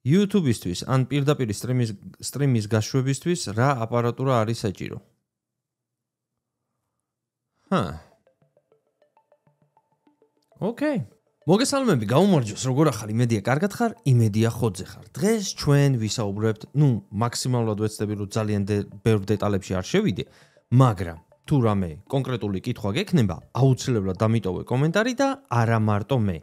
YouTube-ისთვის ან პირდაპირ სტრიმის გაშვებისთვის რა აპარატურა არის საჭირო? Okay. მოგესალმები, გაუმარჯოს, როგორ ახარ, იმედია კარგად ხარ, იმედია ხოძე ხარ. დღეს ჩვენ ვისაუბრებთ, მაქსიმალურად ვეცდები, რომ ძალიან ბევრ დეტალებში არ შევიდე, მაგრამ თუ რამე კონკრეტული კითხვა გექნება, აუცილებლად დამიტოვე კომენტარი და არა მარტო მე.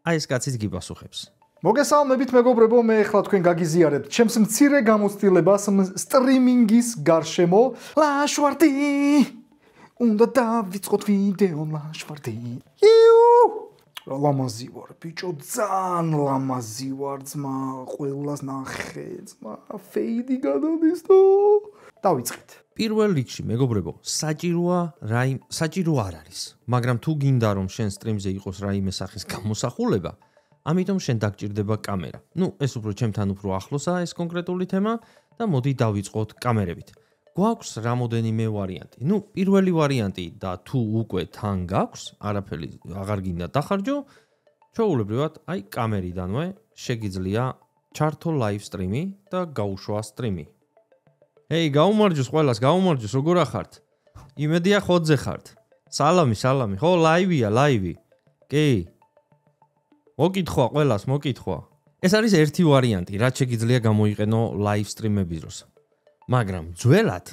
აი ეს კაციც გიპასუხებს. მოგესალმებით მეგობრებო, მე ახლა თქვენ გაგიზიარებთ ჩემს მცირე გამოცდილებას სტრიმინგის გარშემო. ლაშვარდი! უნდა დავიწყოთ ვიდეო ლაშვარდი. ლამაზი ვარ, ბიჭო, ძალიან ლამაზი ვარ, ძმა, ყველას ნახე, ძმა, ფეიდი გადადის და დავიწყეთ. პირველ რიგში, მეგობრებო, საჭირო არ არის, მაგრამ თუ გინდა რომ შენ სტრიმზე იყოს რაიმე სახის გამოსახულება, ამიტომ შენ დაგჭირდება კამერა. ეს უფრო ჩემთან უფრო ახლოსაა ეს კონკრეტული თემა და მოდი დავიწყოთ კამერებით. გვაქვს რამოდენიმე ვარიანტი. პირველი ვარიანტი და თუ უკვე თან გაქვს, არაფერი აღარ გინდა დახარჯო, ჩვეულებრივად, კამერიდანვე შეგიძლია ჩართო ლაივ სტრიმი და გაუშვა სტრიმი. გაუმარჯოს ყველას, გაუმარჯოს, როგორ ახართ? იმედია ხოძე ხართ. სალამი, ხო, ლაივია, ლაივი. კი. მოკითხვა ყველას, მოკითხვა. ეს არის ერთი ვარიანტი, რაც შეგიძლია გამოიყენო ლაივ სტრიმების დროს. მაგრამ ძველად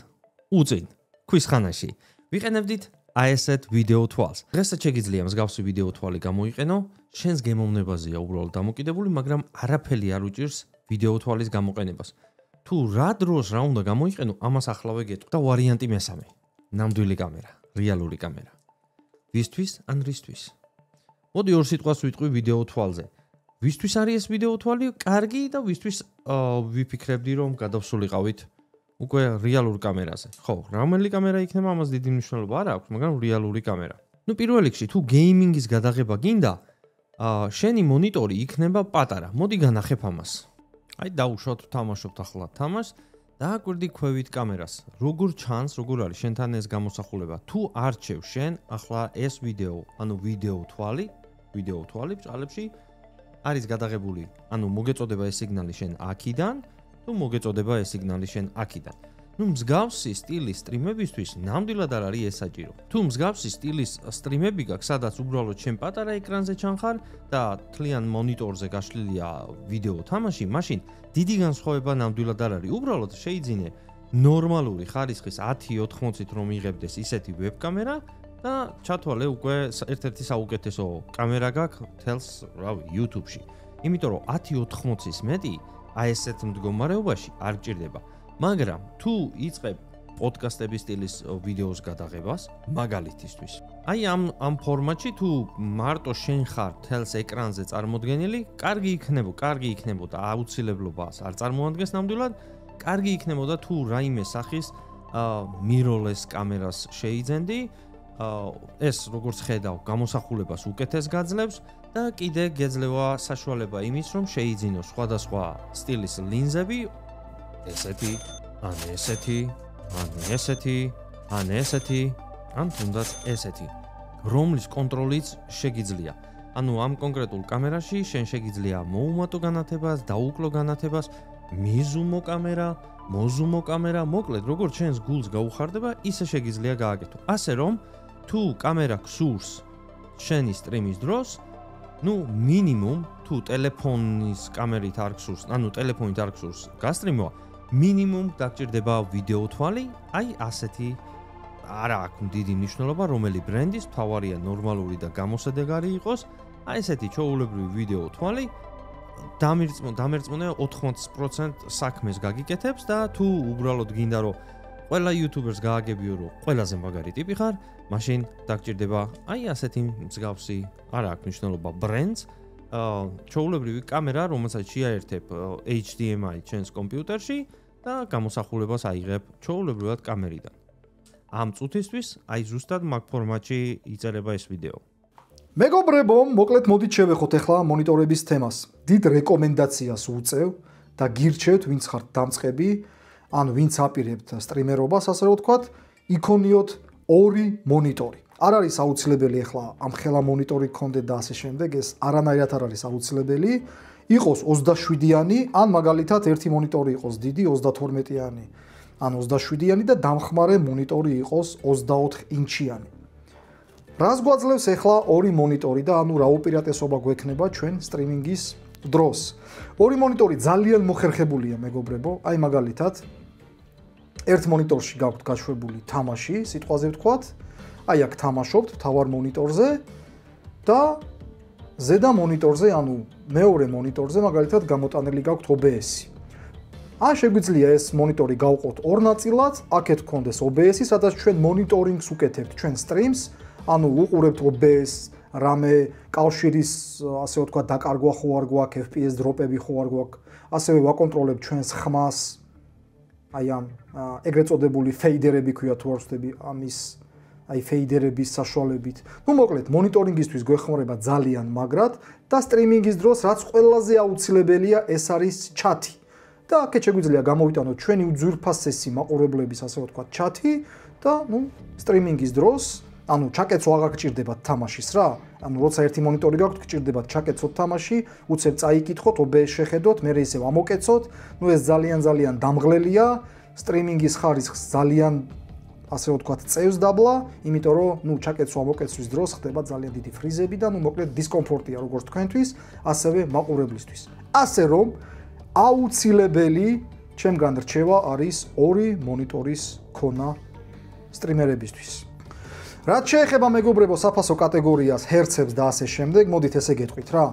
უწინ ქვის ხანაში ვიყენებდით ესეთ ვიდეო თვალს. დღესაც შეგიძლია მსგავსი ვიდეო თვალი გამოიყენო, შენს გემოვნებაზეა უბრალოდ დამოკიდებული, მაგრამ არაფერი არ უჭირს ვიდეო თვალის გამოყენებას. თუ რა დროს რა უნდა გამოიყენო, ამას ახლავე გეტყვი. და ვარიანტი მესამე, ნამდვილი კამერა, რეალური კამერა. ვისთვის ან რისთვის? მოდი ორ სიტყვას ვიტყვი ვიდეო თვალზე. ვისთვის არის ეს ვიდეო თვალი კარგი და ვისთვის ვიფიქრებდი რომ გადავსულიყავით უკვე რეალურ კამერაზე. ხო, რომელი კამერა იქნება, ამას დიდი მნიშვნელობა არ აქვს, მაგრამ რეალური კამერა. პირველ რიგში, თუ გეიმინგის გადაღება გინდა, შენი მონიტორი იქნება პატარა. მოდი განახებ ამას. დავუშვათ, ვთამაშობთ ახლა თამაშს და აკვირდი ქვევით კამერას. როგორ ჩანს, როგორ არის შენთან ეს გამოსახულება? თუ არჩევ შენ ახლა ეს ვიდეო, ვიდეო თვალი ბჭყალებში არის გადაღებული, მოგეწოდება ეს სიგნალი შენ აქიდან. თუ მოგეწოდება ეს სიგნალი შენ აქიდან. მსგავსი სტილის სტრიმებისთვის ნამდვილად არ არის ეს საჭირო. თუ მსგავსი სტილის სტრიმები გაქვს, სადაც უბრალოდ შენ პატარა ეკრანზე ჩანხარ და თლიან მონიტორზე გაშლილია ვიდეო თამაში, მაშინ დიდი განსხვავება ნამდვილად არ არის. უბრალოდ შეიძინე ნორმალური ხარისხის 10-80-ით რომ იღებდეს ისეთი ვებკამერა და ჩათვალე უკვე ერთ-ერთი საუკეთესო კამერა გაქვს თელს, YouTube-ში. იმიტომ რომ 10-80-ის მეტი ესეთ მდგომარეობაში არ გჭირდება. მაგრამ თუ იწყებ პოდკასტების სტილის ვიდეოს გადაღებას, მაგალითისთვის. ამ ფორმატში თუ მარტო შენ ხარ თელს ეკრანზე წარმოდგენილი, კარგი იქნებოდა აუცილებლობას არ წარმოადგენს ნამდვილად, კარგი იქნებოდა თუ რაიმე სახის mirrorless კამერას შეიძენდი, ეს როგორც ხედავ, გამოსახულებას უკეთეს გაძლევს და კიდე გეძლევა საშუალება იმის, რომ შეიძინო სხვადასხვა სტილის ლინზები, ესეთი, ან თუნდაც ესეთი, რომლის კონტროლიც შეგიძლია. ამ კონკრეტულ კამერაში შენ შეგიძლია მოუმატო განათებას, დაუკლო განათებას, მიზუმო კამერა, მოზუმო კამერა, მოკლედ, როგორც შენს გულს გაუხარდება, ისე შეგიძლია გააკეთო. ასე რომ, თუ კამერა გსურს შენი სტრიმის დროს, მინიმუმ თუ ტელეფონის კამერით არ გსურს, ტელეფონით არ გსურს გასტრიმვა, მინიმუმ დაგჭირდება ვიდეო თვალი, ასეთი არა აქვს დიდი მნიშვნელობა, რომელი ბრენდის, მთავარია ნორმალური და გამოსადეგარი იყოს, ესეთი ჩვეულებრივი ვიდეო თვალი დამერწმუნე 80% საქმეს გაგიკეთებს და თუ უბრალოდ გინდა რომ ყველა YouTubers გააგებიო რომ ყველაზე მაგარი ტიპი ხარ, მაშინ დაგჭირდება ასეთი მსგავსი არა აქვს მნიშვნელობა ბრენდს, ჩვეულებრივი კამერა, რომელსაც შეაერთებ HDMI ჩვენს კომპიუტერში და გამოსახულებას აიღებ ჩვეულებრივად კამერიდან. ამ წუთისთვის ზუსტად მაგ ფორმატში იწერება ეს ვიდეო. მეგობრებო, მოკლედ მოდით შევეხოთ ახლა მონიტორების თემას. დიდ რეკომენდაციას უწევ და გირჩევთ, ვინც ხართ დამწყები, ან ვინც აპირებთ სტრიმერობას, ასე რომ ვთქვათ, იქონიოთ ორი მონიტორი. არ არის აუცილებელი ახლა ამ ხელა მონიტორი გქონდეთ და ასე შემდეგ, ეს არანაირად არ არის აუცილებელი. იყოს 27-იანი, ან მაგალითად ერთი მონიტორი იყოს დიდი 32-იანი, ან 27-იანი და დამხმარე მონიტორი იყოს 24 ინჩიანი. რას გვაძლევს ახლა ორი მონიტორი და ანუ რა უპირატესობა გვექნება ჩვენ სტრიმინგის დროს? ორი მონიტორი ძალიან მოხერხებულია, მეგობრებო. აი მაგალითად, ერთ მონიტორში გაქვთ გაშვებული თამაში, სიტყვაზე ვთქვათ. აი აქ თამაშობთ თავარ მონიტორზე და ზედა მონიტორზე, ანუ მეორე მონიტორზე მაგალითად გამოტანილი გაქვთ OBS-ი. ან შეგვიძლია ეს მონიტორი გავყოთ ორ ნაწილად, აქეთ გქონდეს OBS-ი, სადაც ჩვენ მონიტორინგს უკეთებთ ჩვენ სტრიმს, ანუ უყურებთ OBS, რამე კავშირის, ასე ვთქვათ, დაკარგვა ხო არ გვაქვს, FPS დროპები ხო არ გვაქვს, ასევე ვაკონტროლებთ ჩვენს ხმას, აი ამ ეგრეთ წოდებული ფეიდერები ქვია თუ არ ვცდები, ამის აი ფეიდერების საშუალებით. ნუ მოკლედ, მონიტორინგისთვის გვეხმარება ძალიან მაგრად და სტრიმინგის დროს რაც ყველაზე აუცილებელია, ეს არის ჩათი. და აქეთ შეგვიძლია გამოვიტანოთ ჩვენი უძვირფასესი მაყურებლების, ასე ვთქვათ, ჩათი და ნუ სტრიმინგის დროს, ანუ ჩაკეცვა აღარ გჭირდებათ თამაშის რა. ანუ როცა ერთი მონიტორი გაქვთ, გჭირდებათ ჩაკეცოთ თამაში, უცებ წაიკითხოთ, OBS შეხედოთ, მერე ისევ ამოკეცოთ. ნუ ეს ძალიან დამღლელია, სტრიმინგის ხარისხს ძალიან ასე ვთქვათ, წევს დაბლა, იმიტომ რომ ნუ ჩაკეცვა მოკეცვის დროს ხდება ძალიან დიდი ფრიზები და ნუ მოკლედ დისკომფორტია როგორც თქვენთვის, ასევე მაყურებლისთვის. ასე რომ აუცილებელი ჩემგან რჩევა არის ორი მონიტორის ქონა სტრიმერებისთვის. რაც შეეხება მეგობრებო საფასო კატეგორიას, ჰერცებს და ასე შემდეგ, მოდით ესე გეტყვით რა.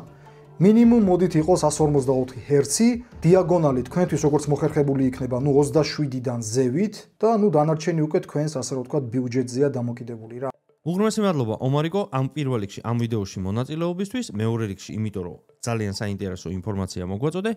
მინიმუმ მოდით იყოს 144 ჰერცი, დიაგონალი თქვენთვის როგორც მოხერხებული იქნება, ნუ 27-დან ზევით და ნუ დანარჩენი უკვე თქვენს ასე რომ ვთქვათ ბიუჯეტზეა დამოკიდებული რა. უღრმესი მადლობა ომარიკო ამ პირველ რიგში ამ ვიდეოში მონაწილეობისთვის, მეორე რიგში იმიტომ რომ ძალიან საინტერესო ინფორმაცია მოგვაწოდე.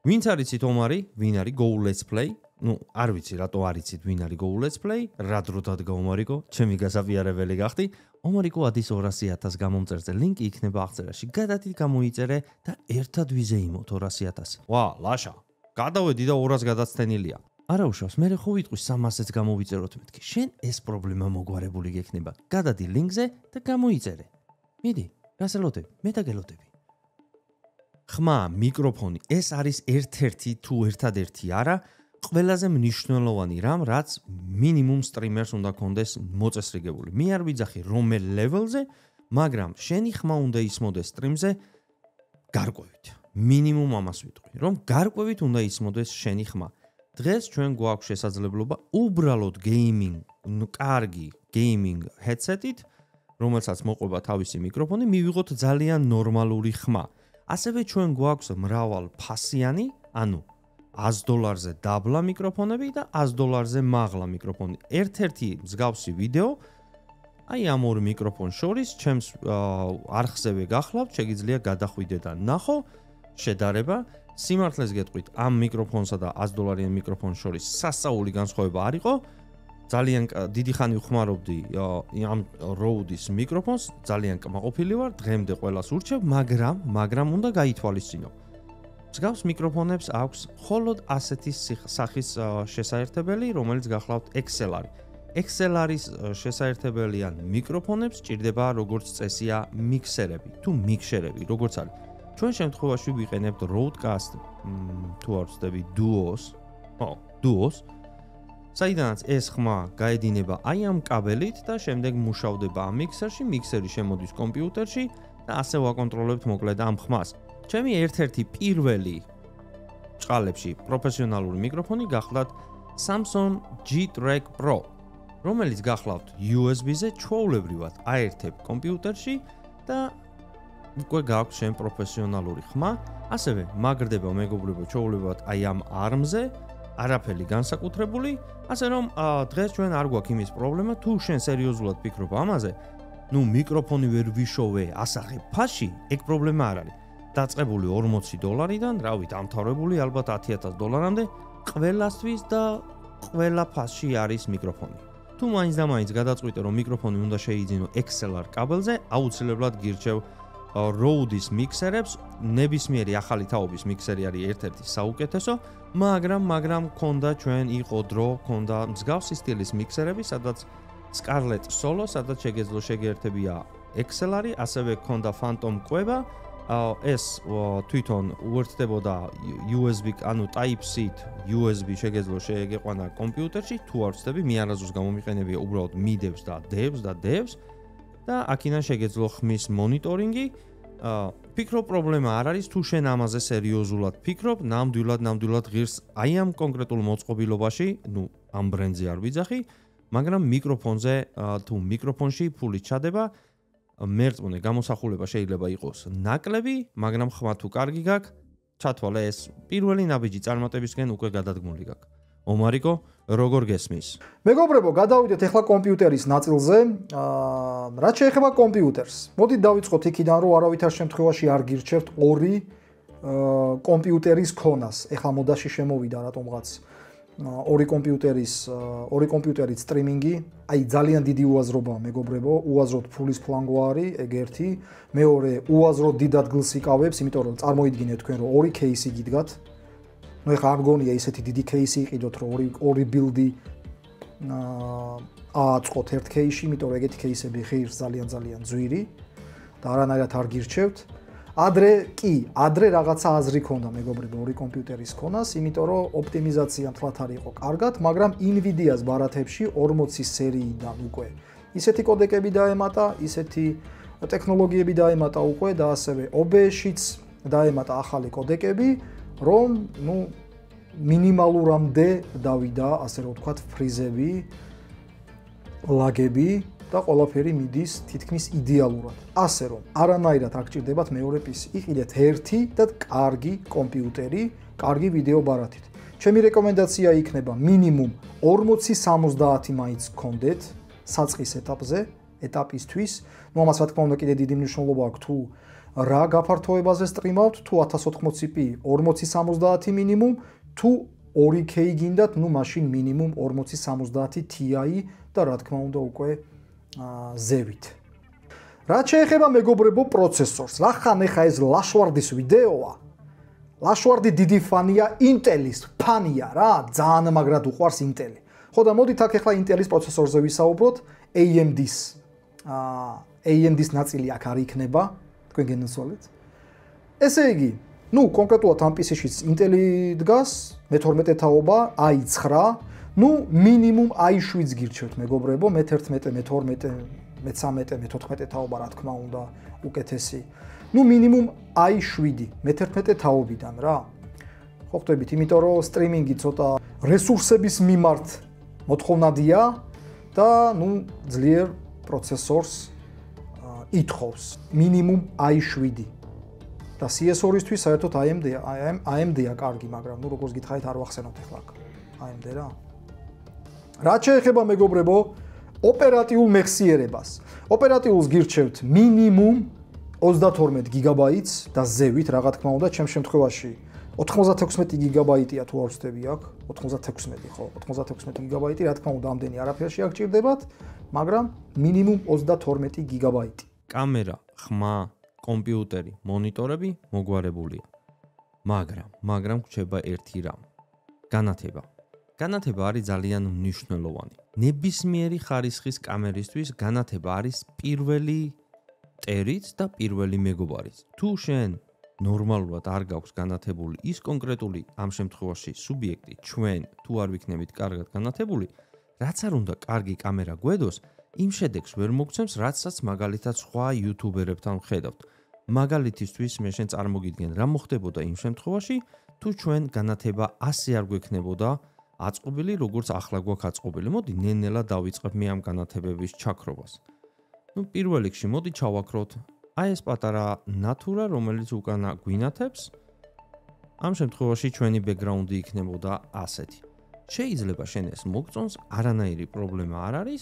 ვინც არიცით ომარი, ვინ არის Go Let's Play? ნუ არ ვიცი რატო არიცით ვინ არის Go Let's Play, რა დრო დადგა ომარიკო, ჩემი გასაფიარებელი გახდი. ომარიკო ადის 200,000 გამომწერზე, ლინკი იქნება აღწერაში. გადადით გამოიწერე და ერთად ვიზეიმოთ 200,000. ვა, ლაშა. გადავედი და 200 გადაცდენილია. არა უშავს, მე ხო ვიტყვი 300-ს გამოვიწეროთ მეთქი. შენ ეს პრობლემა მოგვარებული გექნება. გადადი ლინკზე და გამოიწერე. მიდი, რას ელოდები? მე დაგელოდები. ხმა, მიკროფონი, ეს არის ერთ-ერთი თუ ერთადერთი არა, ყველაზე მნიშვნელოვანი რამ, რაც მინიმუმ სტრიმერს უნდა კონდეს მოწესრიგებული. მე არ ვიძახი რომელ level-ზე, მაგრამ შენი ხმა უნდა ისმოდეს სტრიმზე გარკვევით. მინიმუმ ამას ვიტყვი, რომ გარკვევით უნდა ისმოდეს შენი ხმა. დღეს ჩვენ გვაქვს შესაძლებლობა უბრალოდ gaming, კარგი gaming headset-ით, რომელსაც მოყვება თავისი მიკროფონი, მივიღოთ ძალიან ნორმალური ხმა. ასევე ჩვენ გვაქვს მრავალ ფასიანი, ანუ $100-ზე დაბლა მიკროფონები და $100-ზე მაღლა მიკროფონი. ერთ-ერთი მსგავსი ვიდეო აი ამ ორ მიკროფონს შორის ჩემს არხზევე გახლავთ, შეგიძლია გადახვიდე და ნახო შედარება. სიმართლეს გეტყვით, ამ მიკროფონსა და $100-იან მიკროფონს შორის სასწაული განსხვავება არ იყო. ძალიან დიდი ხანი ვხმარობდი ამ Rode-ის მიკროფონს, ძალიან კმაყოფილი ვარ, დღემდე ყველას ურჩევ, მაგრამ უნდა გაითვალისწინო. მსგავს მიკროფონებს აქვს მხოლოდ ასეთი სახის შესაერთებელი, რომელიც გახლავთ XLR. XLR-ის შესაერთებელიან მიკროფონებს ჭირდება როგორც წესია მიქსერები თუ მიქსერები, როგორც არის. ჩვენ შემთხვევაში ვიყენებთ Rodecast თუ არ ვცდები Duos. საიდანაც ეს ხმა გაედინება აი ამ კაბელით და შემდეგ მუშავდება ამ მიქსერში, მიქსერი შემოდის კომპიუტერში და ასე ვაკონტროლებთ მოკლედ ამ ხმას. ჩემი ერთ-ერთი პირველი ჭყალებში პროფესიონალური მიკროფონი გახლავთ Samsung G-Track Pro, რომელიც გახლავთ USB-ზე ჩვეულებრივად აერთებ კომპიუტერში და უკვე გაქვს შენ პროფესიონალური ხმა. ასევე მაგრდება მეგობრებო ჩვეულებრივად აი ამ ARM-ზე, არაფერი განსაკუთრებული, ასე რომ დღეს ჩვენ არ გვაქვს იმის პრობლემა, თუ შენ სერიოზულად ფიქრობ ამაზე, ნუ მიკროფონი ვერ ვიშოვე ასახებ ფასში, ეგ პრობლემა არ არის. დაწყებული $40-დან, რავი, დამთავრებული ალბათ $10,000-მდე, ყველასთვის და ყველა ფასში არის მიკროფონი. თუ მაინც და მაინც გადაწყვიტე, რომ მიკროფონი უნდა შეიძინო XLR კაბელზე, აუცილებლად გირჩევ Rode-ის მიქსერებს, ნებისმიერი ახალი თაობის მიქსერი არის ერთ-ერთი საუკეთესო, მაგრამ ქონდა ჩვენ იყო დრო, ქონდა მსგავსი სტილის მიქსერები, სადაც Scarlett Solo, სადაც შეგეძლო შეგერთებია XLR-ი, ასევე ქონდა Phantom კვება ეს თვითონ უერთდებოდა USB, ანუ Type-C-ით USB შეგეძლო შეეგეყვანა კომპიუტერში, თუ არ ვცდები, მე არასდროს გამომიყენებია უბრალოდ MIDI-ებს და DAVs და აქედან შეგეძლო ხმის მონიტორინგი. ფიქრობ პრობლემა არ არის, თუ შენ ამაზე სერიოზულად ფიქრობ, ნამდვილად ღირს აი ამ კონკრეტულ მოწყობილობაში, ნუ ამ ბრენდზე არ ვიძახი, მაგრამ მიკროფონზე თუ მიკროფონში ფულით ჩადება, მერწმუნე გამოსახულება შეიძლება იყოს ნაკლები, მაგრამ ხმა თუ კარგი გაქვს, ჩათვალე ეს პირველი ნაბიჯი წარმატებისკენ უკვე გადადგმული გაქვს. ომარიკო, როგორ გესმის? მეგობრებო, გადავიდეთ ახლა კომპიუტერის ნაწილზე. რაც შეეხება კომპიუტერს, მოდით დავიწყოთ იქიდან, რომ არავითარ შემთხვევაში არ გირჩევთ ორი კომპიუტერის ქონას. ახლა მოდაში შემოვიდა რატომღაც ორი კომპიუტერის სტრიმინგი, აი ძალიან დიდი უაზრობაა მეგობრებო, უაზროდ ფულის ფლანგოარი, ეგ ერთი, მეორე უაზროდ დიდ ადგილს იკავებს, იმიტომ რომ წარმოიდგინეთ თქვენ რომ ორი кейსი გიდგათ. ნუ ეხლა არ გონია ისეთი დიდი кейსი იყიდოთ, რომ ორი ბილდი ააწყოთ ერთ кейსში, იმიტომ რომ ეგეთი кейსები ღირს ძალიან ძვირი და არანაირად არ გირჩევთ. ადრე რაღაცა აზრი ქონდა მეგობრებო ორი კომპიუტერის ქონას, იმიტომ რომ ოპტიმიზაცია მთლად არ იყო კარგად, მაგრამ Nvidia-ს ბარათებში 40 სერიიდან უკვე ისეთი კოდეკები დაემატა, ისეთი ტექნოლოგიები დაემატა უკვე და ასევე OBS-შიც დაემატა ახალი კოდეკები, რომ ნუ მინიმალურამდე დავიდა, ასე რომ ვთქვათ, ფრიზები, ლაგები და ყველაფერი მიდის თითქმის იდეალურად. ასე რომ არანაირად არ გჭირდებათ მეორე PC. იყიდეთ ერთი და კარგი კომპიუტერი, კარგი ვიდეო ბარათით. ჩემი რეკომენდაცია იქნება მინიმუმ 40-70 მაინც გქონდეთ საწყის ეტაპისთვის. ნუ ამას რა თქმა უნდა კიდე დიდი მნიშვნელობა აქვს თუ რა გაფართოებაზე სტრიმავთ, თუ 1080p 40-70 მინიმუმ, თუ 2K გინდათ, ნუ მაშინ მინიმუმ 40-70 Ti და რა თქმა უნდა უკვე ზევით. რაც შეეხება მეგობრებო პროცესორს, რახან ეხა ეს ლაშვარდის ვიდეოა. ლაშვარდი დიდი ფანია Intel-ის, ფანია რა, ძალიან მაგრად უყვარს Intel-ი. ხო და მოდით აქ ეხლა Intel-ის პროცესორზე ვისაუბროთ, AMD-ის ნაწილი აქ არ იქნება, თქვენ გენაცვალეთ. ესე იგი, ნუ კონკრეტულად ამ PC-შიც Intel-ი დგას, მე-12 თაობა, i9, ნუ მინიმუმ i7-ს გირჩევთ მეგობრებო, მე-11, მე-12, მე-13, მე-14 თაობა რა თქმა უნდა უკეთესი. ნუ მინიმუმ i7, მე-11 თაობიდან რა. ხო ხვდებით, იმიტომ რომ სტრიმინგი ცოტა რესურსების მიმართ მოთხოვნადია და ნუ ძლიერ პროცესორს ითხოვს. მინიმუმ i7 და CS2-ისთვის საერთოდ AMD-ია კარგი, მაგრამ ნუ როგორც გითხარით არ ვახსენოთ ახლა AMD რა. რაც შეეხება მეგობრებო ოპერატიულ მეხსიერებას. ოპერატიულს გირჩევთ მინიმუმ 32 გიგაბაიტს და ზევით, რა თქმა უნდა, ჩემ შემთხვევაში 96 გიგაბაიტია თუ არ ვცდები აქ, 96 ხო, 96 გიგაბაიტი, რა თქმა უნდა, ამდენი არაფერში არ გჭირდებათ, მაგრამ მინიმუმ 32 გიგაბაიტი. კამერა, ხმა, კომპიუტერი, მონიტორები მოგვარებულია. მაგრამ გვჭირდება ერთი რამ. განათება. განათება არის ძალიან მნიშვნელოვანი. ნებისმიერი ხარისხის კამერისთვის განათება არის პირველი ტერიც და პირველი მეგობარიც. თუ შენ ნორმალურად არ გაქვს განათებული ის კონკრეტული ამ შემთხვევაში სუბიექტი, ჩვენ თუ არ ვიქნებით კარგად განათებული, რაც არ უნდა კარგი კამერა გვედოს, იმ შედეგს ვერ მოგცემს, რაცაც მაგალითად სხვა იუთუბერებთან ვხედავთ. მაგალითისთვის მე შენ წარმოგიდგენ რა მოხდებოდა იმ შემთხვევაში, თუ ჩვენ განათება ასე არ გვექნებოდა აწყობილი, როგორც ახლა გვაქვს აწყობილი. მოდი ნენელა დავიწყებ მე ამ განათებების ჩაქრობას. ნუ პირველ რიგში მოდი ჩავაქროთ აი ეს პატარა ნატურა, რომელიც უკანა გვინათებს. ამ შემთხვევაში ჩვენი ბექგრაუნდი იქნებოდა ასეთი. შეიძლება შენ ეს მოგწონს, არანაირი პრობლემა არ არის,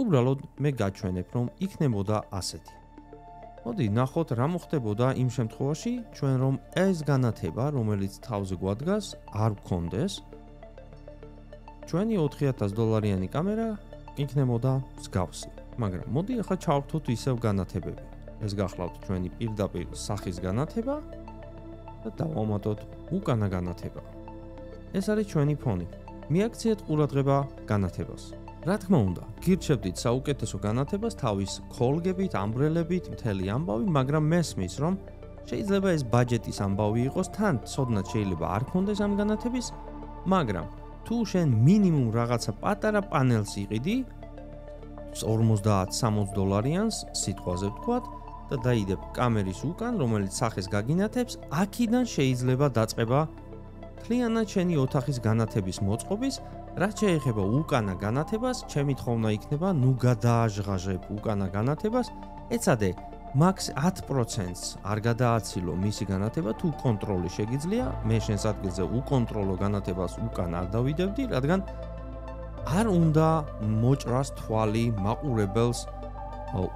უბრალოდ მე გაჩვენებ, რომ იქნებოდა ასეთი. მოდი ნახოთ რა მოხდებოდა იმ შემთხვევაში, ჩვენ რომ ეს განათება, რომელიც თავზე გვადგას, არ გქონდეს. ჩვენი $4000 კამერა იქნებოდა მსგავსი. მაგრამ მოდი ახლა ჩავვრთოთ ისევ განათებები. ეს გახლავთ ჩვენი პირდაპირ სახის განათება და დავამატოთ უკანა განათება. ეს არის ჩვენი ფონი. მიაქციეთ ყურადღება განათებას. რა თქმა უნდა, გირჩევდით საუკეთესო განათებას თავის ქოლგებით, ამბრელებით, მთელი ამბავი, მაგრამ მესმის, რომ შეიძლება ეს ბაჯეტის ამბავი იყოს, თან ცოდნად შეიძლება არ გქონდეს ამ განათების, მაგრამ თუ შენ მინიმუმ რაღაცა პატარა პანელს იყიდი 50-60 დოლარიანს სიტყვაზე ვთქვათ და დაიდებ კამერის უკან, რომელიც სახეს გაგინათებს, აქედან შეიძლება დაწყება მთლიანად შენი ოთახის განათების მოწყობის. რაც შეეხება უკანა განათებას, ჩემი თხოვნა იქნება, ნუ გადააჟღაჟებ უკანა განათებას, ეცადე მაქს 10%-ს არ გადააცილო მისი განათება, თუ კონტროლი შეგიძლია, მე შენს ადგილზე უკონტროლო განათებას უკან არ დავიდევდი, რადგან არ უნდა მოჭრას თვალი მაყურებელს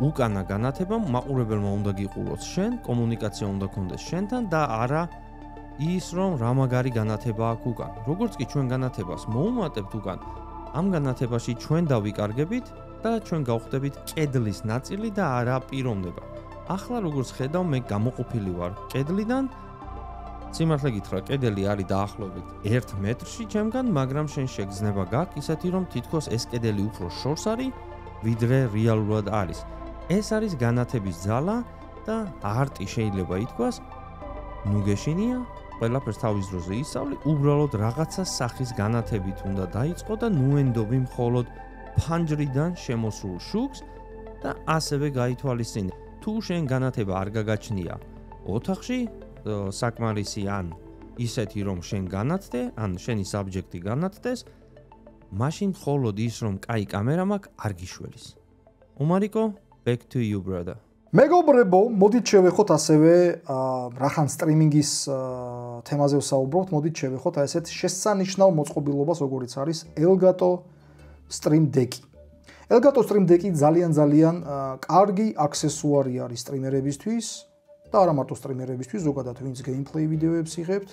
უკანა განათება, მაყურებელმა უნდა გიყუროს შენ, კომუნიკაცია უნდა გქონდეს შენთან და არა ის რომ რა მაგარი განათება აქვს უკან. როგორც კი ჩვენ განათებას მოუმატებთ უკან, ამ განათებაში ჩვენ დავიკარგებით და ჩვენ გავხდებით კედლის ნაწილი და არა პიროვნება. ახლა როგორც ხედავ, მე გამოყოფილი ვარ კედლიდან. სიმართლე გითხრა, კედელი არის დაახლოებით 1 მეტრში ჩემგან, მაგრამ შენ შეგრძნება გაქვს ისეთი რომ თითქოს ეს კედელი უფრო შორს არის, ვიდრე რეალურად არის. ეს არის განათების ძალა და არტი შეიძლება ითქვას, ნუ გეშინია ყველაფერს თავის დროზე ისწავლი, უბრალოდ რაღაცა სახის განათებით უნდა დაიწყო და ნუ ენდობი მხოლოდ ფანჯრიდან შემოსულ შუქს და ასევე გაითვალისწინე. თუ შენ განათება არ გაგაჩნია ოთახში, საკმარისი ან ისეთი რომ შენ განათდე, ან შენი საბჯექტი განათდეს, მაშინ მხოლოდ ის რომ კაი კამერა მაქვს არ გიშველის. ომარიკო, back to you brother. მეგობრებო, მოდით შევეხოთ ასევე რახან სტრიმინგის თემაზე ვსაუბრობთ, მოდით შევეხოთ ესეთ შესანიშნავ მოწყობილობას, როგორიც არის Elgato Stream Deck. Elgato Stream Deck ძალიან კარგი აქსესუარი არის სტრიმერებისთვის და არა მარტო სტრიმერებისთვის, ზოგადად ვინც gameplay ვიდეოებს იღებთ.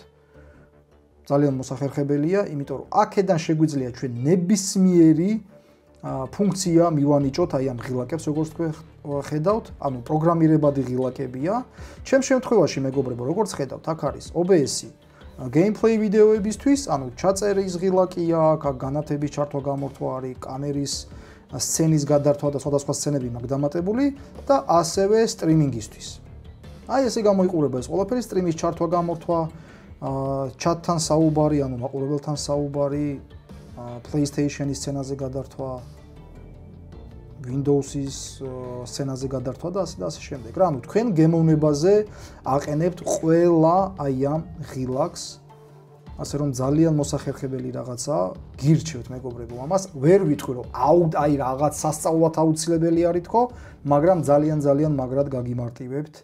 ძალიან მოსახერხებელია, იმიტომ რომ აქედან შეგვიძლია ჩვენ ნებისმიერი ფუნქცია მივანიჭოთ აი ამ ღილაკებს, როგორც თქვენ ხედავთ, ანუ პროგრამირებადი ღილაკებია. ჩემ შემთხვევაში, მეგობრებო, როგორც ხედავთ, აქ არის OBS-ი gameplay ვიდეოებისთვის, ანუ ჩაწერის ღილაკია, აქ განათების ჩართვა გამორთვა არის, კამერის სცენის გადართვა და სხვადასხვა სცენები მაქვს დამატებული და ასევე სტრიმინგისთვის. აი ესე გამოიყურება ეს ყველაფერი, სტრიმის ჩართვა გამორთვა, ჩატთან საუბარი, ანუ მაყურებელთან საუბარი, PlayStation-ის სცენაზე გადართვა, Windows-ის სცენაზე გადართვა და ასე შემდეგ. რა, ანუ თქვენ გემოვნებაზე აყენებთ ყველა აი ამ ღილაკს, ასე რომ ძალიან მოსახერხებელი რაღაცა, გირჩევთ მეგობრებო ამას. ვერ ვიტყვი რომ აი რაღაც სასწაულად აუცილებელი არის თქო, მაგრამ ძალიან მაგრად გაგიმარტივებთ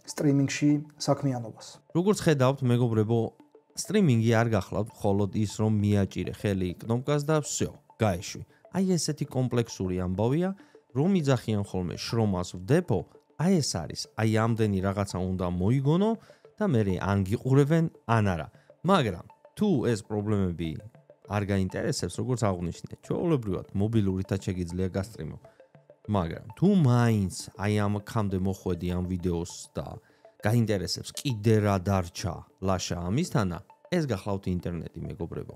სტრიმინგში საქმიანობას. როგორც ხედავთ მეგობრებო, სტრიმინგი არ გახლავთ მხოლოდ ის რომ მიაჭირე ხელი კნოპკას და всё, გაეშვი. აი ესეთი კომპლექსური ამბავია, რომ იძახიან ხოლმე შრომას ვდებო, აი ეს არის, აი ამდენი რაღაცა უნდა მოიგონო და მე ან გიყურებენ, ან არა. მაგრამ თუ ეს პრობლემები არ გაინტერესებს, როგორც აღვნიშნე, ჩვეულებრივად მობილურითაც შეგიძლია გასტრიმო. მაგრამ თუ მაინც აი ამ ხამდე მოხვედი ამ ვიდეოს და გაინტერესებს კიდე რა დარჩა ლაშა ამისთანა, ეს გახლავთ ინტერნეტი მეგობრებო.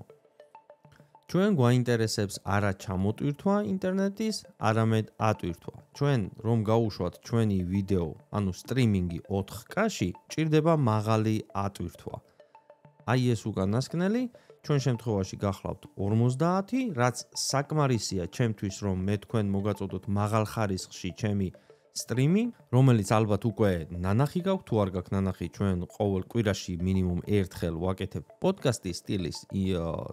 ჩვენ გვაინტერესებს არა ჩამოტვირთვა ინტერნეტის, არამედ ატვირთვა. ჩვენ რომ გაუშვათ ჩვენი ვიდეო, ანუ სტრიმინგი 4K-ში, ჭირდება მაღალი ატვირთვა. აი ეს უკანასკნელი, ჩვენ შემთხვევაში გახლავთ 50, რაც საკმარისია ჩემთვის, რომ მე თქვენ მოგაწოდოთ მაღალ ხარისხში ჩემი სტრიმი, რომელიც ალბათ უკვე ნანახი გაქვთ, თუ არ გაქვთ ნანახი, ჩვენ ყოველ კვირაში მინიმუმ ერთხელ ვაკეთებ პოდკასტის სტილის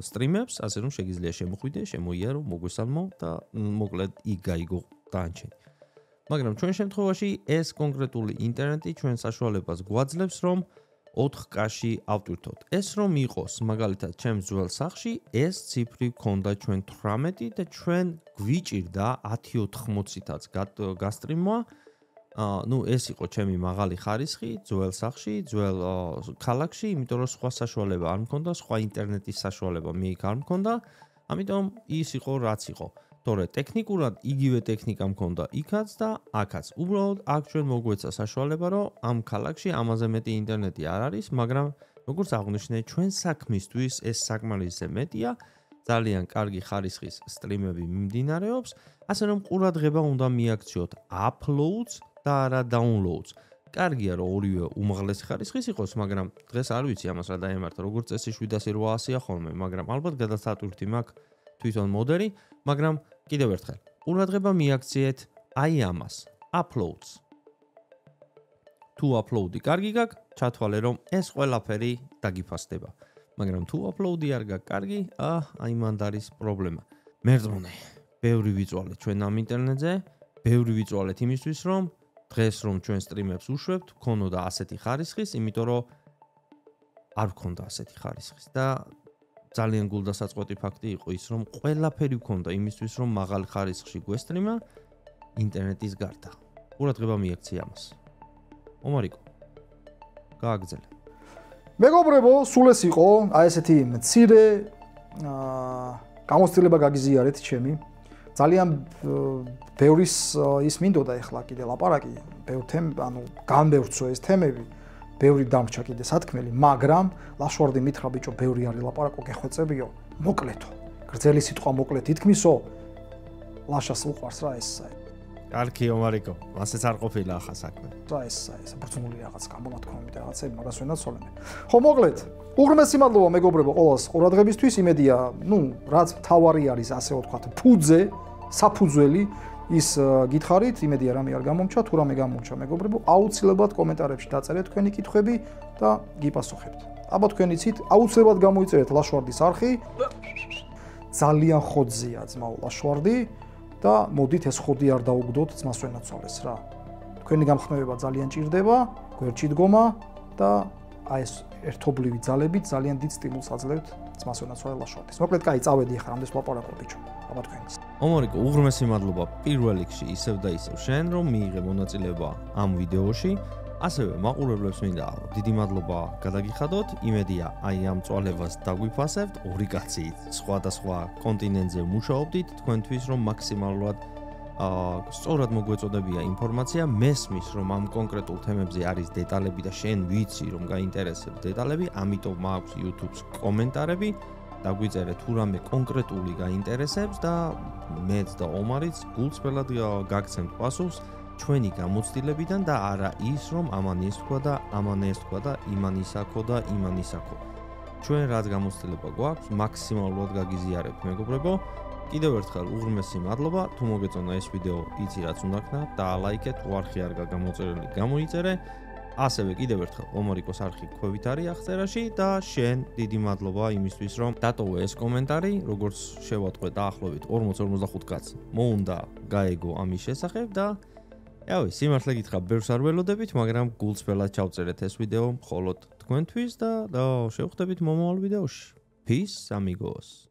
სტრიმებს, ასე რომ შეგიძლია შემოხვიდე, შემოიარო, მოგვესალმო და მოკლედ იქ გაიგო დაანჩენი. მაგრამ ჩვენ შემთხვევაში ეს კონკრეტული ინტერნეტი ჩვენ საშუალებას გვაძლევს, რომ 4K-ში ავტვირთოთ. ეს რომ იყოს, მაგალითად, ჩემს ძველ სახლში, ეს ციფრი გქონდა ჩვენ 18 და ჩვენ გვიჭირდა 1080-იც გასტრიმვა. ნუ ეს იყო ჩემი მაღალი ხარისხი ძველ სახლში, ძველ ქალაქში, იმიტომ რომ სხვა საშუალება არ მქონდა, სხვა ინტერნეტის საშუალება მე იქ არ მქონდა. ამიტომ ის იყო რაც იყო. თორე ტექნიკურად იგივე ტექნიკა მქონდა იქაც და აქაც. უბრალოდ აქ ჩვენ მოგვეცა საშუალება, რომ ამ ქალაქში ამაზე მეტი ინტერნეტი არ არის, მაგრამ როგორც აღვნიშნე, ჩვენ საქმისთვის ეს საკმარისზე მეტია. ძალიან კარგი ხარისხის სტრიმები მიმდინარეობს, ასე რომ ყურადღება უნდა მიაქციოთ uploads და არა downloads. კარგია რომ ორივე უმაღლესი ხარისხის იყოს, მაგრამ დღეს არ ვიცი ამას რა დაემართა, როგორც წესი 700-800-ია ხოლმე, მაგრამ ალბათ გადასატვირთი მაქვს თვითონ მოდერი, მაგრამ კიდევ ერთხელ, ყურადღება მიაქციეთ აი ამას, uploads. თუ upload-ი კარგი გაქვს, ჩათვალე რომ ეს ყველაფერი დაგიფასდება. მაგრამ თუ upload-ი არ გაქვს კარგი, აი მანდ არის პრობლემა. მერწმუნე, ბევრი ვიწვალეთ ჩვენ ამ ინტერნეტზე, ბევრი ვიწვალეთ იმისთვის, რომ დღეს რომ ჩვენ სტრიმებს უშვებთ, გქონოდა ასეთი ხარისხის, იმიტომ რომ არ გქონდა ასეთი ხარისხის და ძალიან გულდასაწყვეტი ფაქტი იყო ის, რომ ყველაფერი გქონდა იმისთვის, რომ მაღალ ხარისხში გვესტრიმა ინტერნეტის გარდა. ყურადღება მიაქცია ამას. ომარიკო. გააგრძელე. მეგობრებო, სულ ეს იყო, აი ესეთი მცირე გამოცდილება გაგიზიარეთ ჩემი. ძალიან ბევრის ის მინდოდა ახლა კიდე ლაპარაკი, ანუ განბევრცო ეს თემები, ბევრი დამრჩა კიდე სათქმელი, მაგრამ ლაშვარდი მითხრა ბიჭო, ბევრი არის ლაპარაკო, გეხვეწებიო, მოკლეთო. გრძელი სიტყვა მოკლეთ ითქმისო. ლაშას უყვარს რა ეს. კარგი ომარიკო, ასეც არ ყოფილა ახლა საქმე. რა ეს ბრძნული რაღაც გამონათქვამი და რაღაცები მაგას ვენაც ცოლები. ხო მოკლედ, უღრმესი მადლობა მეგობრებო ყოველს ყურადღებისთვის, იმედია, რაც თავარი არის ასე ვთქვათ, ფუძე, საფუძველი ის გითხარით, იმედია რამე არ გამომჩა, თუ რამე გამომჩა მეგობრებო, აუცილებლად კომენტარებში დაწერეთ თქვენი კითხვები და გიპასუხებთ. აბა თქვენ იცით, აუცილებლად გამოიწერეთ ლაშვარდის არხი. ძალიან ხოძია ძმაო ლაშვარდი. და მოდით ეს ხოდი არ დაუგდოთ ძმას ვენაცვალეს რა. თქვენი გამხნევება ძალიან ჭირდება, გვერდში დგომა და აი ეს ერთობლივი ძალებით ძალიან დიდ სტიმულს აძლევთ ძმას ვენაცვალე ლაშვარდის. მოკლედ, კაი, წავედი ახლა რამდენს ვლაპარაკო ბიჭო. აბა თქვენს. ომარიკო, უღრმესი მადლობა პირველ რიგში ისევ და ისევ შენ, რომ მიიღე მონაწილეობა ამ ვიდეოში. ასევე მაყურებლებს მინდა დიდი მადლობა გადაგიხადოთ. იმედია, აი ამ წვალებას დაგვიფასებთ. ორი კაცი სხვადასხვა კონტინენტზე მუშაობდით თქვენთვის, რომ მაქსიმალურად სწორად მოგვეწოდებია ინფორმაცია. მესმის, რომ ამ კონკრეტულ თემებზე არის დეტალები და შენ ვიცი, რომ გაინტერესებს დეტალები, ამიტომ მაქვს YouTube-ს კომენტარები. დაგვიწერე თუ რამე კონკრეტული გაინტერესებს და მეც და ომარიც გულწრფელად გაგცემთ პასუხს ჩვენი გამოცდილებიდან და არა ის, რომ ამან ის თქვა და ამან ეს თქვა და იმან ისაქო და იმან ისაქო. ჩვენ რაც გამოცდილება გვაქვს, მაქსიმალურად გაგიზიარებთ მეგობრებო. კიდევ ერთხელ უღრმესი მადლობა. თუ მოგეწონა ეს ვიდეო, იცი რაც უნდა ქნა, დაალაიქე, თუ არხი არ გამოწერილი, გამოიწერე. ასევე კიდევ ერთხელ ომარიკოს არხი ქვევით არის აღწერაში და შენ დიდი მადლობა იმისთვის, რომ დატოვე ეს კომენტარი, როგორც შევატყვე დაახლოებით 40-45 კაცს. მოუნდა გაეგო ამის შესახებ და ავი, სიმართლე გითხრა, ბევრს არ ველოდებით, მაგრამ გულწრფელად ჩავწერეთ ეს ვიდეო მხოლოდ თქვენთვის და შევხვდებით მომავალ ვიდეოში. Peace, amigos.